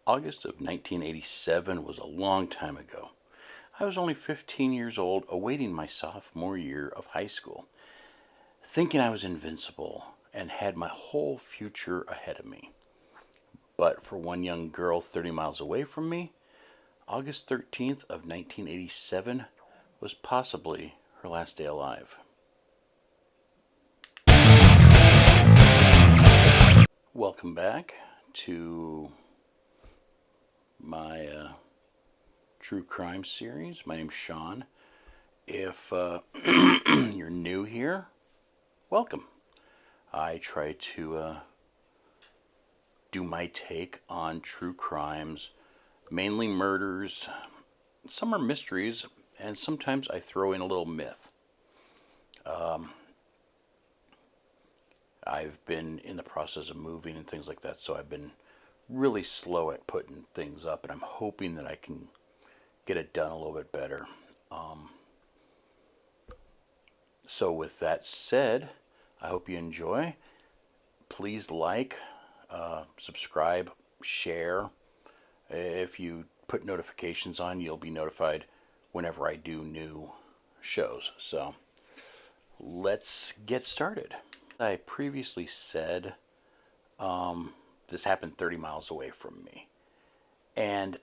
August of 1987 was a long time ago. I was only 15 years old, awaiting my sophomore year of high school, thinking I was invincible and had my whole future ahead of me. But for one young girl 30 miles away from me, August 13th of 1987 was possibly her last day alive. Welcome back to my true crime series. My name's Sean. If you're new here, welcome. I try to do my take on true crimes, mainly murders. Some are mysteries, and sometimes I throw in a little myth. I've been in the process of moving and things like that, so I've been really slow at putting things up, and I'm hoping that I can get it done a little bit better. So with that said, I hope you enjoy. Please like, subscribe, share. If you put notifications on, you'll be notified whenever I do new shows. So let's get started. I previously said this happened 30 miles away from me. And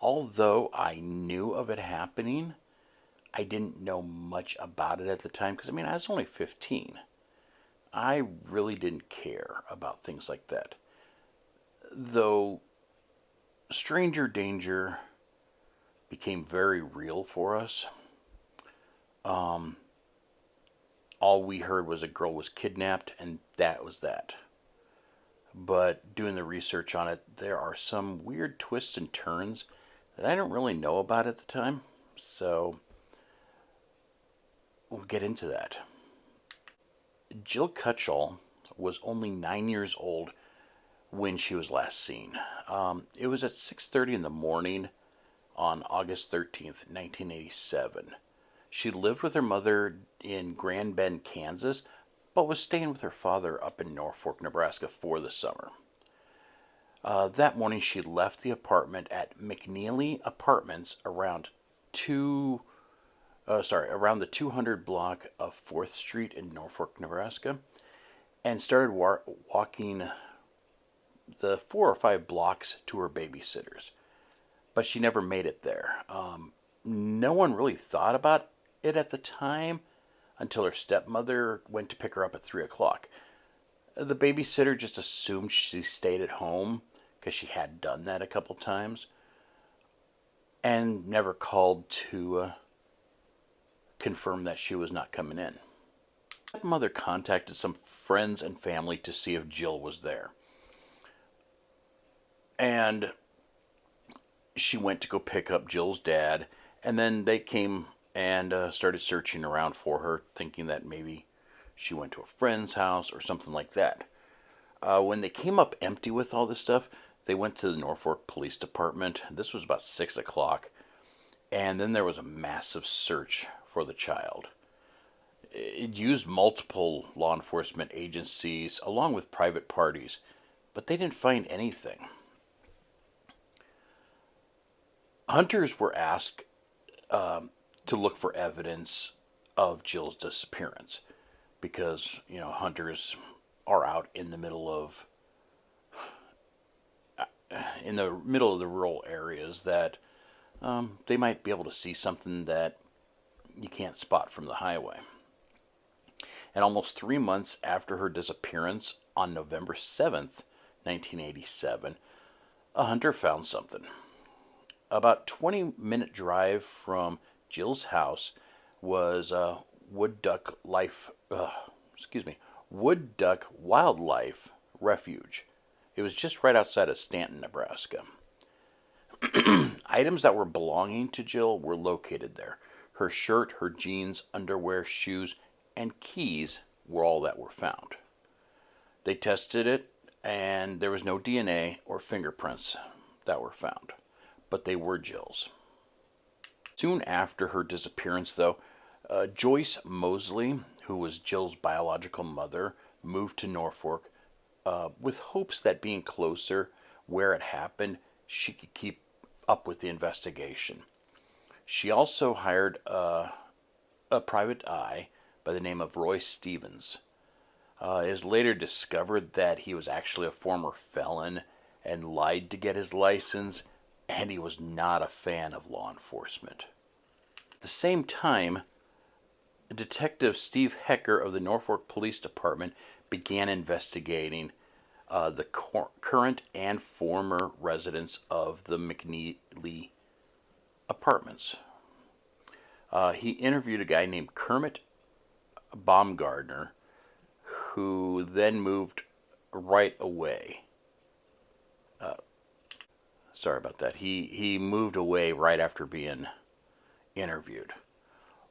although I knew of it happening, I didn't know much about it at the time because, I was only 15. I really didn't care about things like that. Though stranger danger became very real for us. All we heard was a girl was kidnapped, and that was that. But doing the research on it, there are some weird twists and turns that I don't really know about at the time. So we'll get into that. Jill Cutshall was only 9 years old when she was last seen. It was at 6:30 in the morning on August 13th, 1987. She lived with her mother in Grand Bend, Kansas, but was staying with her father up in Norfolk, Nebraska for the summer. That morning she left the apartment at McNeely Apartments around the 200 block of 4th Street in Norfolk, Nebraska, and started walking the 4 or 5 blocks to her babysitter's. But she never made it there. No one really thought about it at the time until her stepmother went to pick her up at 3 o'clock. The babysitter just assumed she stayed at home because she had done that a couple times and never called to confirm that she was not coming in. Stepmother contacted some friends and family to see if Jill was there. And she went to go pick up Jill's dad, and then they came and started searching around for her, thinking that maybe she went to a friend's house or something like that. When they came up empty with all this stuff, they went to the Norfolk Police Department. This was about 6 o'clock, and then there was a massive search for the child. It used multiple law enforcement agencies along with private parties, but they didn't find anything. Hunters were asked to look for evidence of Jill's disappearance because, hunters are out in the middle of the rural areas that they might be able to see something that you can't spot from the highway. And almost 3 months after her disappearance on November 7th, 1987, a hunter found something. About 20-minute drive from Jill's house was Wood Duck Wildlife Refuge. It was just right outside of Stanton, Nebraska. Items that were belonging to Jill were located there. Her shirt, her jeans, underwear, shoes, and keys were all that were found. They tested it, and there was no DNA or fingerprints that were found, but they were Jill's. Soon after her disappearance, though, Joyce Mosley, who was Jill's biological mother, moved to Norfolk with hopes that being closer where it happened, she could keep up with the investigation. She also hired a private eye by the name of Roy Stevens. It is later discovered that he was actually a former felon and lied to get his license, and he was not a fan of law enforcement. At the same time, Detective Steve Hecker of the Norfolk Police Department began investigating the current and former residents of the McNeely apartments. He interviewed a guy named Kermit Baumgardner, who then moved right away. Sorry about that. He moved away right after being interviewed.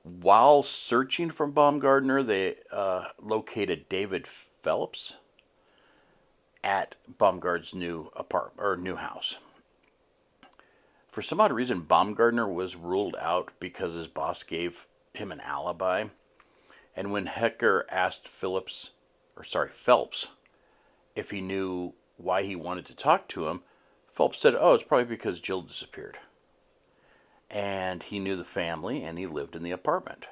While searching for Baumgardner, they located David Phelps at Baumgartner's new apartment or new house. For some odd reason, Baumgardner was ruled out because his boss gave him an alibi. And when Hecker asked Phelps if he knew why he wanted to talk to him, Phelps said, "Oh, it's probably because Jill disappeared." And he knew the family and he lived in the apartment.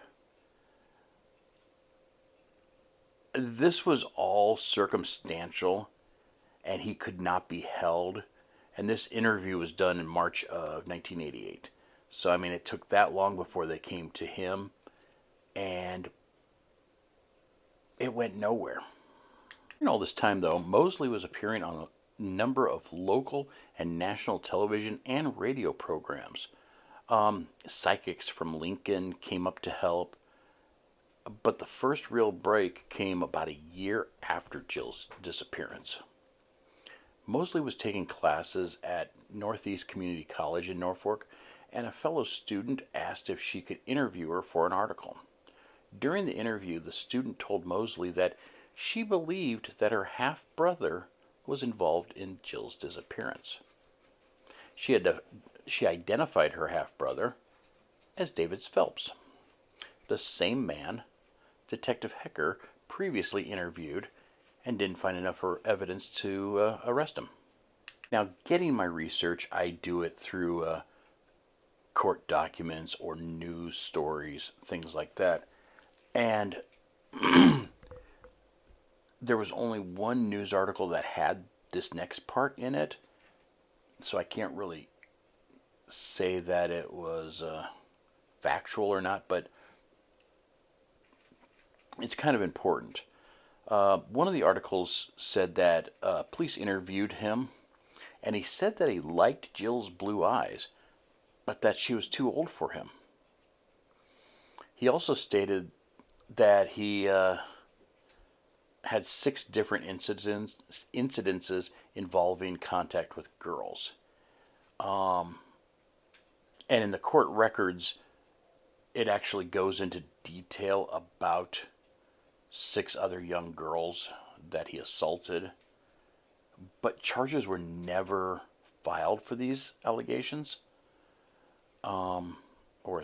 This was all circumstantial and he could not be held. And this interview was done in March of 1988. So, I mean, it took that long before they came to him, and it went nowhere. In all this time, though, Mosley was appearing on a number of local and national television and radio programs. Psychics from Lincoln came up to help, but the first real break came about a year after Jill's disappearance. Mosley was taking classes at Northeast Community College in Norfolk, and a fellow student asked if she could interview her for an article. During the interview, the student told Mosley that she believed that her half-brother was involved in Jill's disappearance. She identified her half-brother as David Phelps, the same man Detective Hecker previously interviewed and didn't find enough evidence to arrest him. Now, getting my research, I do it through court documents or news stories, things like that. And there was only one news article that had this next part in it, so I can't really say that it was factual or not, but it's kind of important. One of the articles said that police interviewed him, and he said that he liked Jill's blue eyes, but that she was too old for him. He also stated that he had 6 different incidences involving contact with girls. And in the court records, it actually goes into detail about 6 other young girls that he assaulted, but charges were never filed for these allegations, or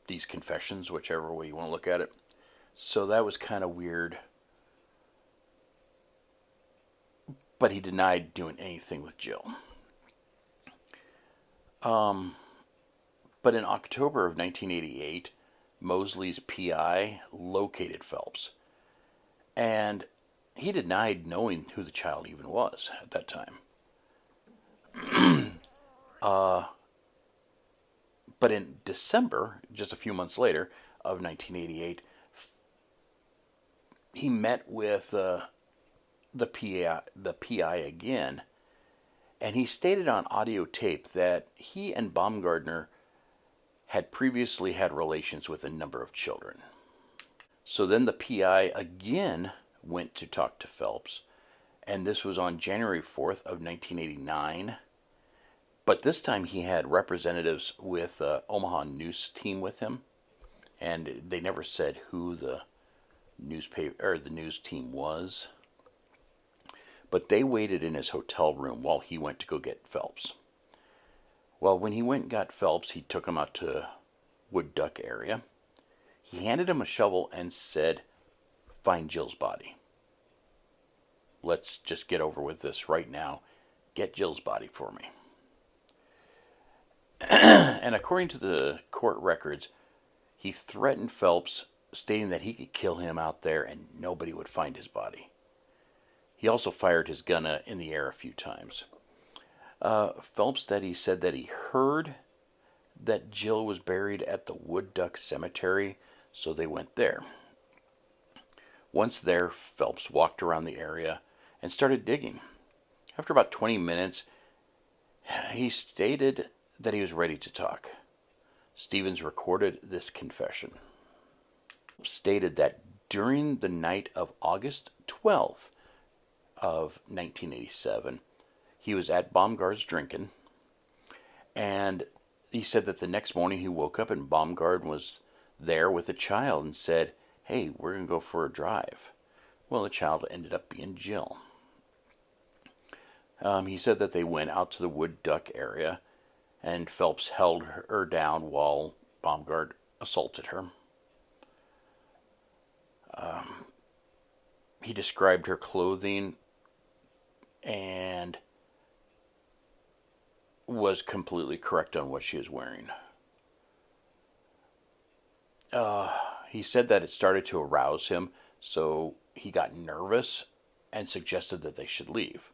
these confessions, whichever way you want to look at it. So that was kind of weird. But he denied doing anything with Jill. But in October of 1988, Mosley's PI located Phelps, and he denied knowing who the child even was at that time. But in December, just a few months later, of 1988, he met with the PI again, and he stated on audio tape that he and Baumgardner had previously had relations with a number of children. So then the PI again went to talk to Phelps, and this was on January 4th of 1989. But this time he had representatives with the Omaha News team with him, and they never said who the newspaper or the news team was. But they waited in his hotel room while he went to go get Phelps. Well, when he went and got Phelps, he took him out to Wood Duck area. He handed him a shovel and said, "Find Jill's body. Let's just get over with this right now. Get Jill's body for me. And according to the court records, he threatened Phelps, stating that he could kill him out there and nobody would find his body. He also fired his gun in the air a few times. Phelps said that he heard that Jill was buried at the Wood Duck Cemetery, so they went there. Once there, Phelps walked around the area and started digging. After about 20 minutes, he stated that he was ready to talk. Stevens recorded this confession. Stated that during the night of August 12th of 1987, he was at Baumgart's drinking, and he said that the next morning he woke up and Baumgart was there with a child and said, "Hey, we're going to go for a drive." Well, the child ended up being Jill. He said that they went out to the Wood Duck area and Phelps held her down while Baumgart assaulted her. He described her clothing and was completely correct on what she was wearing. He said that it started to arouse him, so he got nervous and suggested that they should leave.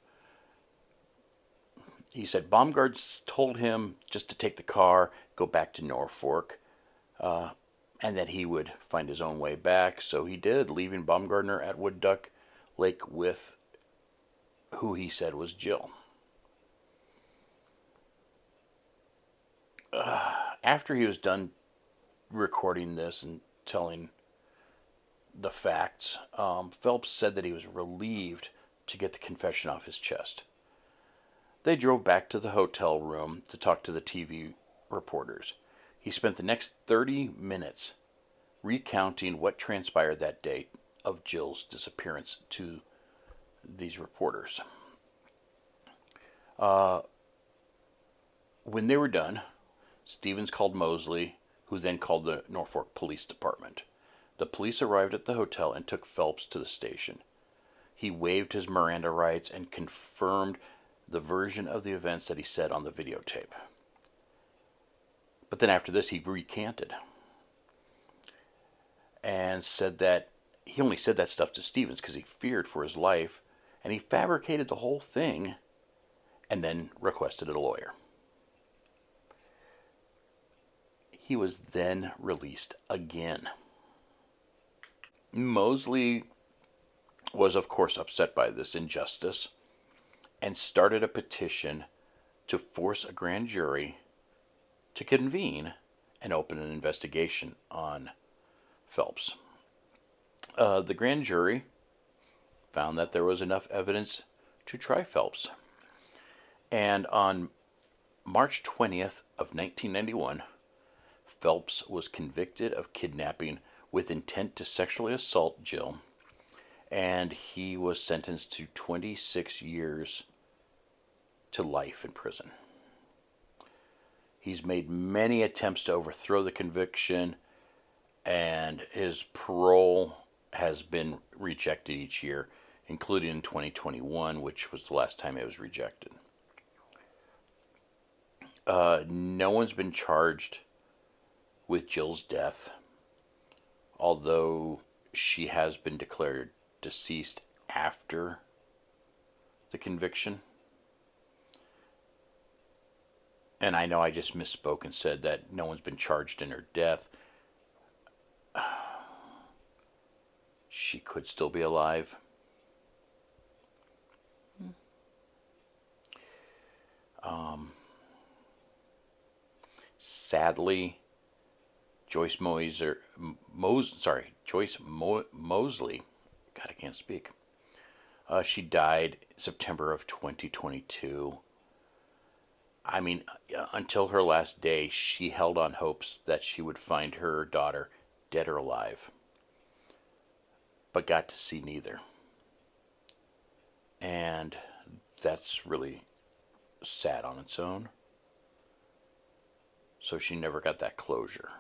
He said Baumgart told him just to take the car, go back to Norfolk, and that he would find his own way back. So he did, leaving Baumgartner at Wood Duck Lake with who he said was Jill. After he was done recording this and telling the facts, Phelps said that he was relieved to get the confession off his chest. They drove back to the hotel room to talk to the TV reporters. He spent the next 30 minutes recounting what transpired that day of Jill's disappearance to these reporters. When they were done, Stevens called Mosley, who then called the Norfolk Police Department. The police arrived at the hotel and took Phelps to the station. He waived his Miranda rights and confirmed the version of the events that he said on the videotape. But then after this, he recanted and said that he only said that stuff to Stevens because he feared for his life, and he fabricated the whole thing and then requested a lawyer. He was then released again. Mosley was, of course, upset by this injustice and started a petition to force a grand jury to convene and open an investigation on Phelps. The grand jury found that there was enough evidence to try Phelps. And on March 20th of 1991, Phelps was convicted of kidnapping with intent to sexually assault Jill, and he was sentenced to 26 years to life in prison. He's made many attempts to overthrow the conviction, and his parole has been rejected each year, including in 2021, which was the last time it was rejected. No one's been charged with Jill's death, although she has been declared deceased after the conviction. And I know I just misspoke and said that no one's been charged in her death. She could still be alive. Sadly, Joyce Mosley. God, I can't speak. She died September of 2022. I mean, until her last day, she held on hopes that she would find her daughter dead or alive, but got to see neither. And that's really sad on its own. So she never got that closure.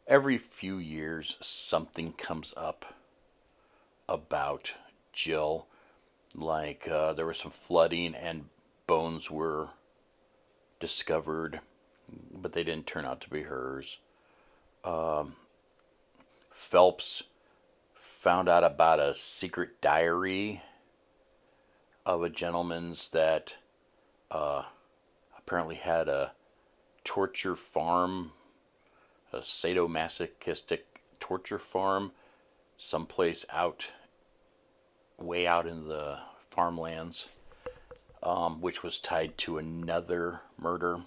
Every few years, something comes up about Jill. Like there was some flooding and bones were discovered, but they didn't turn out to be hers. Phelps found out about a secret diary of a gentleman's that apparently had a torture farm, a sadomasochistic torture farm, someplace out, way out in the farmlands, which was tied to another murder.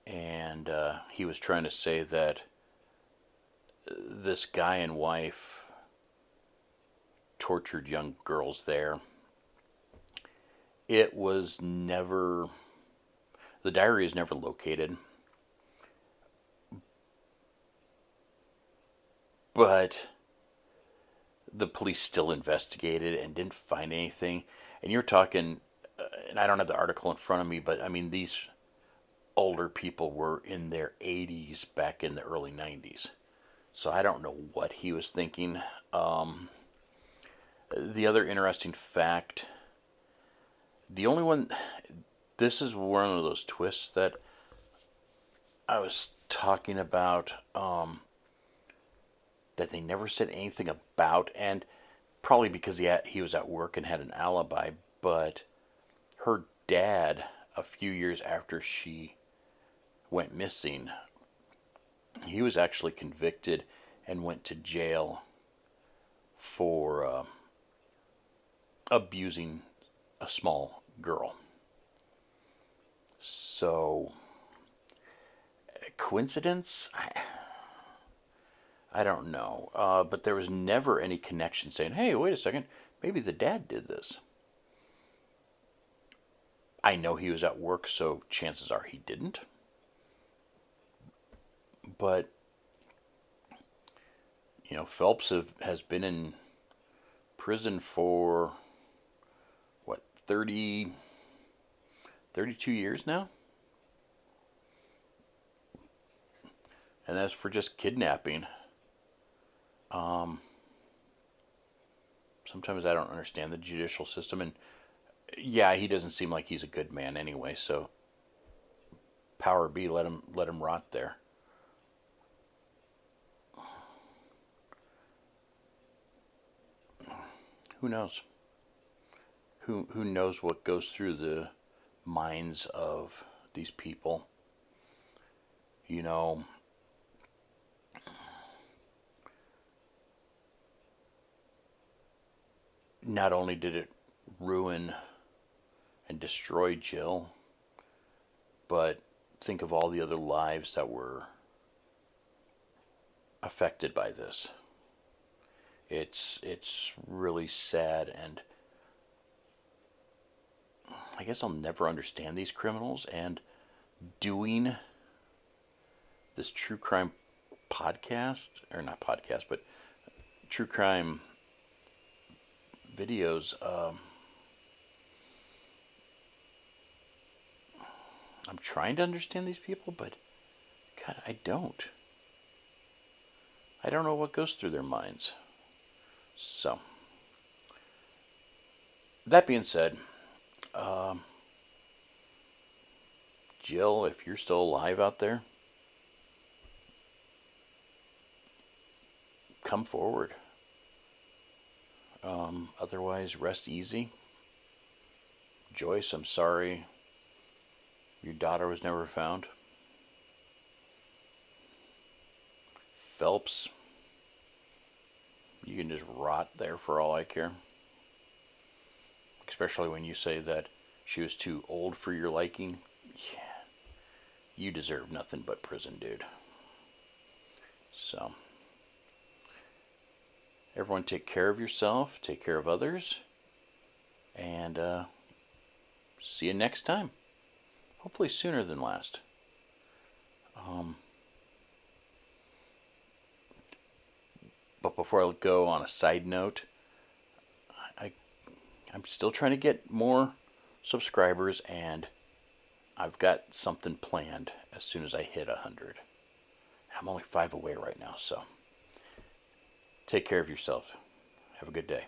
And he was trying to say that this guy and wife tortured young girls there. It was never, the diary is never located, but the police still investigated and didn't find anything. And you're talking, and I don't have the article in front of me, but I mean, these older people were in their 80s back in the early 90s. So I don't know what he was thinking. The other interesting fact, the only one, this is one of those twists that I was talking about, that they never said anything about, and probably because he was at work and had an alibi, but her dad, a few years after she went missing, he was actually convicted and went to jail for abusing a small girl. So, coincidence? I don't know. But there was never any connection saying, hey, wait a second, maybe the dad did this. I know he was at work, so chances are he didn't. But, you know, Phelps has been in prison for, what, 32 years now? And that's for just kidnapping. Sometimes I don't understand the judicial system, and yeah, he doesn't seem like he's a good man anyway, so power be, let him rot there. Who knows? Who knows what goes through the minds of these people? You know, not only did it ruin and destroy Jill, but think of all the other lives that were affected by this. It's really sad, and I guess I'll never understand these criminals. And doing this true crime podcast, or not podcast, but true crime videos, I'm trying to understand these people, but God, I don't. I don't know what goes through their minds. So, that being said, Jill, if you're still alive out there, come forward. Otherwise, rest easy. Joyce, I'm sorry your daughter was never found. Phelps, you can just rot there for all I care. Especially when you say that she was too old for your liking. Yeah, you deserve nothing but prison, dude. So, everyone take care of yourself, take care of others, and see you next time. Hopefully sooner than last. But before I go, on a side note, I'm still trying to get more subscribers, and I've got something planned as soon as I hit 100. I'm only 5 away right now, so take care of yourself. Have a good day.